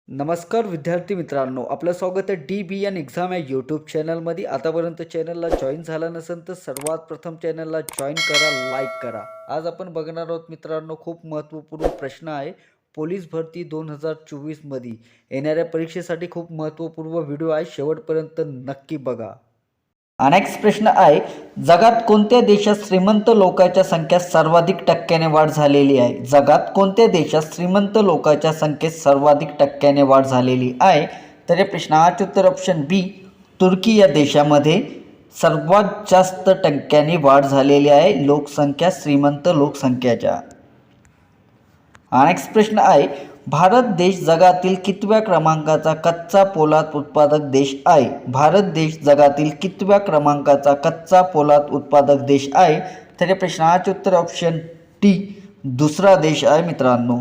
नमस्कार विद्यार्थी मित्रांनो, आपलं स्वागत आहे DBN एक्झाम या यूट्यूब चॅनलमध्ये. आतापर्यंत चॅनलला जॉईन झाला नसेल तर सर्वात प्रथम चॅनलला जॉईन करा, लाईक करा. आज आपण बघणार आहोत मित्रांनो, खूप महत्त्वपूर्ण प्रश्न आहे. पोलीस भरती 2024 मध्ये येणाऱ्या परीक्षेसाठी खूप महत्त्वपूर्ण व्हिडिओ आहे, शेवटपर्यंत नक्की बघा. नेक्स्ट प्रश्न आहे, जगात कोणत्या देशात श्रीमंत लोकांच्या संख्येत सर्वाधिक टक्क्याने वाढ झालेली आहे? जगात कोणत्या देशात श्रीमंत लोकांच्या संख्येत सर्वाधिक टक्क्याने वाढ झालेली आहे? तर या प्रश्नाचे उत्तर ऑप्शन बी, तुर्की या देशामध्ये सर्वात जास्त टक्क्याने वाढ झालेली आहे लोकसंख्या, श्रीमंत लोकसंख्येच्या. नेक्स्ट प्रश्न आहे, भारत देश जगातील कितव्या क्रमांकाचा कच्चा पोलाद उत्पादक देश आहे? भारत देश जगातील कितव्या क्रमांकाचा कच्चा पोलाद उत्पादक देश आहे? तर या प्रश्नाचे उत्तर ऑप्शन डी, दुसरा देश आहे मित्रांनो.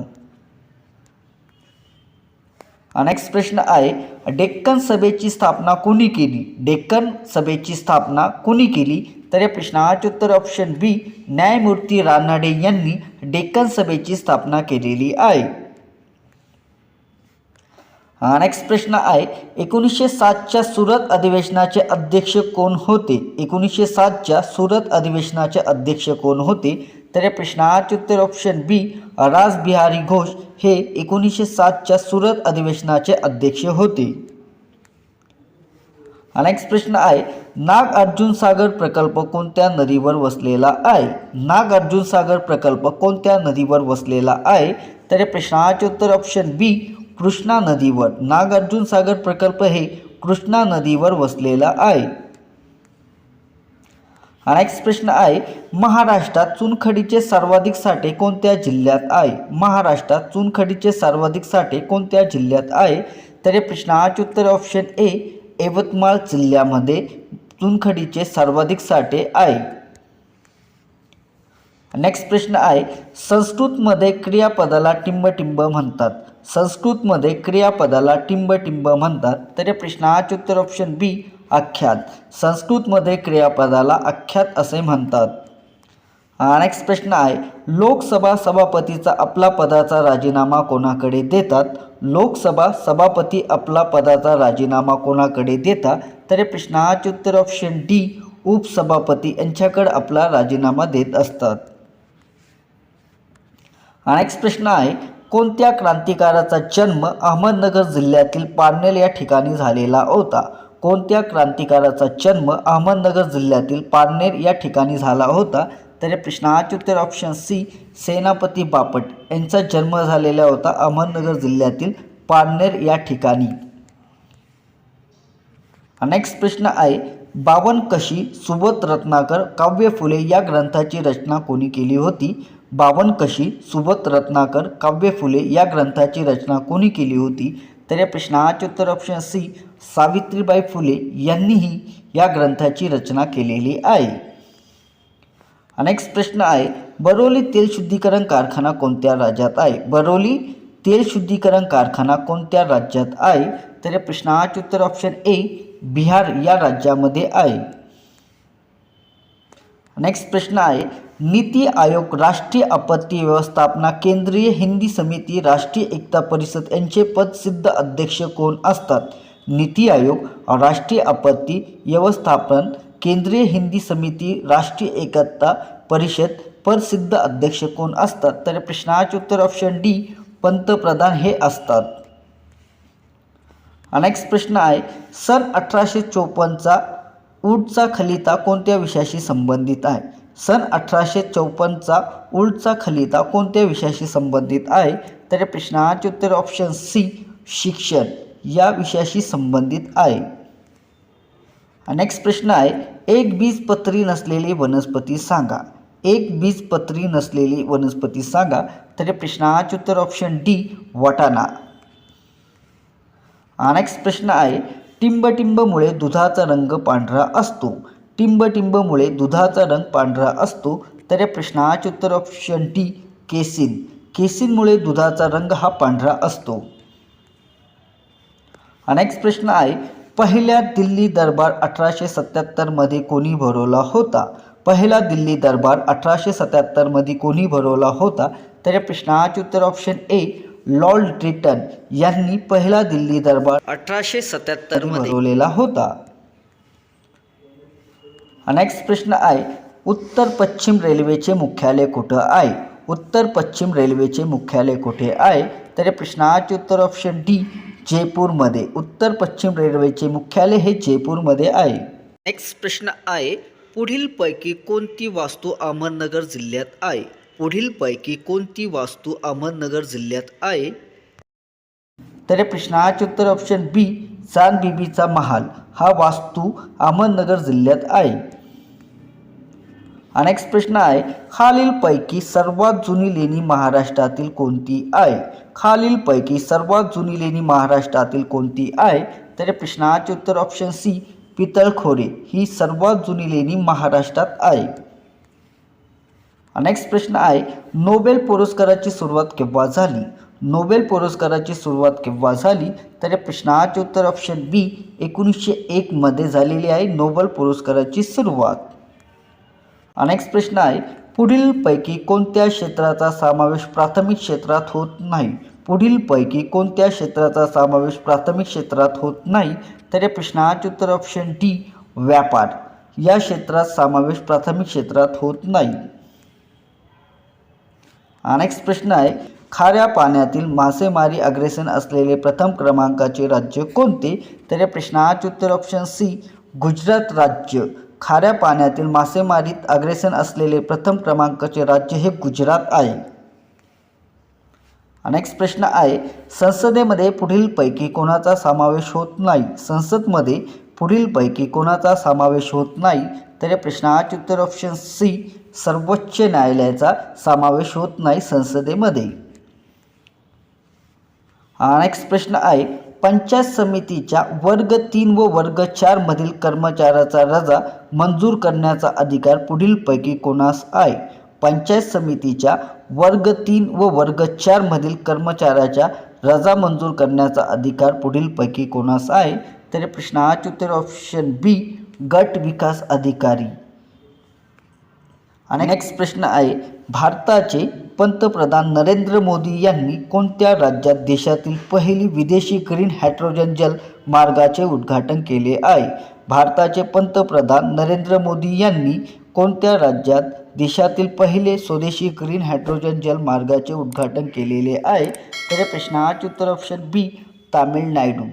नेक्स्ट प्रश्न आहे, डेक्कन सभेची स्थापना कोणी केली? डेक्कन सभेची स्थापना कोणी केली? तर या प्रश्नाचे उत्तर ऑप्शन बी, न्यायमूर्ती रानडे यांनी डेक्कन सभेची स्थापना केलेली आहे. नेक्स्ट प्रश्न आहे, 1907च्या सुरत अधिवेशनाचे अध्यक्ष कोण होते? 1907च्या सुरत अधिवेशनाचे अध्यक्ष कोण होते? तर या प्रश्नाचे उत्तर ऑप्शन बी, रासबिहारी घोष हे 1907च्या सुरत अधिवेशनाचे अध्यक्ष होते. नेक्स्ट प्रश्न आहे, नागार्जुन सागर प्रकल्प कोणत्या नदीवर वसलेला आहे? नागार्जुन सागर प्रकल्प कोणत्या नदीवर वसलेला आहे? तर या प्रश्नाचे उत्तर ऑप्शन बी, कृष्णा नदीवर. नागार्जुन सागर प्रकल्प हे कृष्णा नदीवर वसलेला आहे. नेक्स्ट प्रश्न आहे, महाराष्ट्रात चुनखडीचे सर्वाधिक साठे कोणत्या जिल्ह्यात आहे? महाराष्ट्रात चुनखडीचे सर्वाधिक साठे कोणत्या जिल्ह्यात आहे? तर या प्रश्नाचे उत्तर ऑप्शन ए, यवतमाळ जिल्ह्यामध्ये चुनखडीचे सर्वाधिक साठे आहे. नेक्स्ट प्रश्न आहे, संस्कृतमध्ये क्रियापदाला टिंबटिंब म्हणतात. संस्कृतमध्ये क्रियापदाला टिंबटिंब म्हणतात. तर या प्रश्नाचे उत्तर ऑप्शन बी, आख्यात. संस्कृतमध्ये क्रियापदाला आख्यात असे म्हणतात. नेक्स्ट प्रश्न आहे, लोकसभा सभापतीचा आपला पदाचा राजीनामा कोणाकडे देतात? लोकसभा सभापती आपला पदाचा राजीनामा कोणाकडे देतात? तर या प्रश्नाचे उत्तर ऑप्शन डी, उपसभापती यांच्याकडे आपला राजीनामा देत असतात. नेक्स्ट प्रश्न आहे, कोणत्या क्रांतिकारकाचा जन्म अहमदनगर जिल्ह्यातील पारनेर या ठिकाणी झालेला होता? कोणत्या क्रांतिकारकाचा जन्म अहमदनगर जिल्ह्यातील पारनेर या ठिकाणी झाला होता? तर या प्रश्नाचे उत्तर ऑप्शन सी, सेनापती बापट यांचा जन्म झालेला होता अहमदनगर जिल्ह्यातील पारनेर या ठिकाणी. नेक्स्ट प्रश्न आहे, बावनकशी सुबोध रत्नाकर काव्य फुले या ग्रंथाची रचना कोणी केली होती? बावनकशी सुबोध रत्नाकर काव्य फुले या ग्रंथाची रचना कोणी केली होती? तर या प्रश्नाचे उत्तर ऑप्शन सी, सावित्रीबाई फुले यांनीही या ग्रंथाची रचना केलेली आहे. नेक्स्ट प्रश्न आहे, बरोली तेल शुद्धीकरण कारखाना कोणत्या राज्यात आहे? बरोली तेल शुद्धीकरण कारखाना कोणत्या राज्यात आहे? तर या प्रश्नाचे उत्तर ऑप्शन ए, बिहार या राज्यामध्ये आहे. नेक्स्ट प्रश्न आहे, नीति आयोग, राष्ट्रीय आपत्ती व्यवस्थापना, केंद्रीय हिंदी समिती, राष्ट्रीय एकता परिषद यांचे पदसिद्ध अध्यक्ष कोण असतात? नीति आयोग, राष्ट्रीय आपत्ती व्यवस्थापन, केंद्रीय हिंदी समिती, राष्ट्रीय एकता परिषद पदसिद्ध अध्यक्ष कोण असतात? तर प्रश्नाचे उत्तर ऑप्शन डी, पंतप्रधान हे असतात. नेक्स्ट प्रश्न आहे, सन 1854चा ऊटचा खलिता कोणत्या विषयाशी संबंधित आहे? सन 1854चा ऊटचा खलिता कोणत्या विषयाशी संबंधित आहे? तर या प्रश्नाचे उत्तर ऑप्शन सी, शिक्षण या विषयाशी संबंधित आहे. नेक्स्ट प्रश्न आहे, एक बीजपत्री नसलेली वनस्पती सांगा. एक बीजपत्री नसलेली वनस्पती सांगा. तर या प्रश्नाचे उत्तर ऑप्शन डी, वाटाणा. नेक्स्ट प्रश्न आहे, टिंबटिंबमुळे दुधाचा रंग पांढरा असतो. टिंबटिंबमुळे दुधाचा रंग पांढरा असतो. तर या प्रश्नाचे उत्तर ऑप्शन डी, केसिन. केसिनमुळे दुधाचा रंग हा पांढरा असतो. नेक्स्ट प्रश्न आहे, पहिला दिल्ली दरबार 1877 मध्ये कोणी भरवला होता? पहिला दिल्ली दरबार 1877 मध्ये कोणी भरवला होता? तर या प्रश्नाचे उत्तर ऑप्शन ए, लॉर्ड लिटन यांनी पहिला दिल्ली दरबार 1877 मध्ये भरवलेला होता. नेक्स्ट प्रश्न आहे, उत्तर पश्चिम रेल्वेचे मुख्यालय कुठे आहे? उत्तर पश्चिम रेल्वेचे मुख्यालय कुठे आहे? तर या प्रश्नाचे उत्तर ऑप्शन डी, जयपूरमध्ये. उत्तर पश्चिम रेल्वेचे मुख्यालय हे जयपूरमध्ये आहे. नेक्स्ट प्रश्न आहे, पुढीलपैकी कोणती वास्तू अहमदनगर जिल्ह्यात आहे? पुढीलपैकी कोणती वास्तू अहमदनगर जिल्ह्यात आहे? तर या प्रश्नाचे उत्तर ऑप्शन बी, चांदबिबीचा महाल हा वास्तू अहमदनगर जिल्ह्यात आहे. नेक्स्ट प्रश्न आहे, खालीलपैकी सर्वात जुनी लेणी महाराष्ट्रातील कोणती आहे? खालीलपैकी सर्वात जुनी लेणी महाराष्ट्रातील कोणती आहे? तर या प्रश्नाचे उत्तर ऑप्शन सी, पितळखोरे ही सर्वात जुनी लेणी महाराष्ट्रात आहे. नेक्स्ट प्रश्न आहे, नोबेल पुरस्काराची सुरुवात केव्हा झाली? नोबेल पुरस्काराची सुरुवात केव्हा झाली? तर या प्रश्नाचे उत्तर ऑप्शन बी, 1901 मध्ये झालेली आहे नोबेल पुरस्काराची सुरुवात. नेक्स्ट प्रश्न आहे, पुढीलपैकी कोणत्या क्षेत्राचा समावेश प्राथमिक क्षेत्रात होत नाही? पुढीलपैकी कोणत्या क्षेत्राचा समावेश प्राथमिक क्षेत्रात होत नाही? तर या प्रश्नाचे उत्तर ऑप्शन डी, व्यापार या क्षेत्रात समावेश प्राथमिक क्षेत्रात होत नाही. नेक्स्ट प्रश्न आहे, खाऱ्या पाण्यातील मासेमारी अग्रेसन असलेले प्रथम क्रमांकाचे राज्य कोणते? तर या प्रश्नाचे उत्तर ऑप्शन सी, गुजरात राज्य. खाऱ्या पाण्यातील मासेमारीत अग्रेसन असलेले प्रथम क्रमांकाचे राज्य हे गुजरात आहे. नेक्स्ट प्रश्न आहे, संसदेमध्ये पुढीलपैकी कोणाचा समावेश होत नाही? संसदमध्ये पुढीलपैकी कोणाचा समावेश होत नाही? तर या प्रश्नाचे उत्तर ऑप्शन सी, सर्वोच्च न्यायालयाचा समावेश होत नाही संसदेमध्ये. नेक्स्ट प्रश्न आहे, पंचायत समितीच्या वर्ग 3 व वर्ग 4 मधील कर्मचाऱ्याचा रजा मंजूर करण्याचा अधिकार पुढीलपैकी कोणास आहे? पंचायत समितीच्या वर्ग 3 व वर्ग 4 मधील कर्मचाऱ्याच्या रजा मंजूर करण्याचा अधिकार पुढीलपैकी कोणास आहे? तर या प्रश्नाचे उत्तर ऑप्शन बी, गट विकास अधिकारी. नेक्स्ट प्रश्न आहे, भारताचे पंतप्रधान नरेंद्र मोदी यांनी कोणत्या राज्यात देशातील पहिली विदेशी ग्रीन हायड्रोजन जल मार्गाचे उद्घाटन केले आहे? भारताचे पंतप्रधान नरेंद्र मोदी यांनी कोणत्या राज्यात देशातील पहिले स्वदेशी ग्रीन हायड्रोजन जल मार्गाचे उद्घाटन केलेले आहे? तर या प्रश्नाचे उत्तर ऑप्शन बी, तामिळनाडू.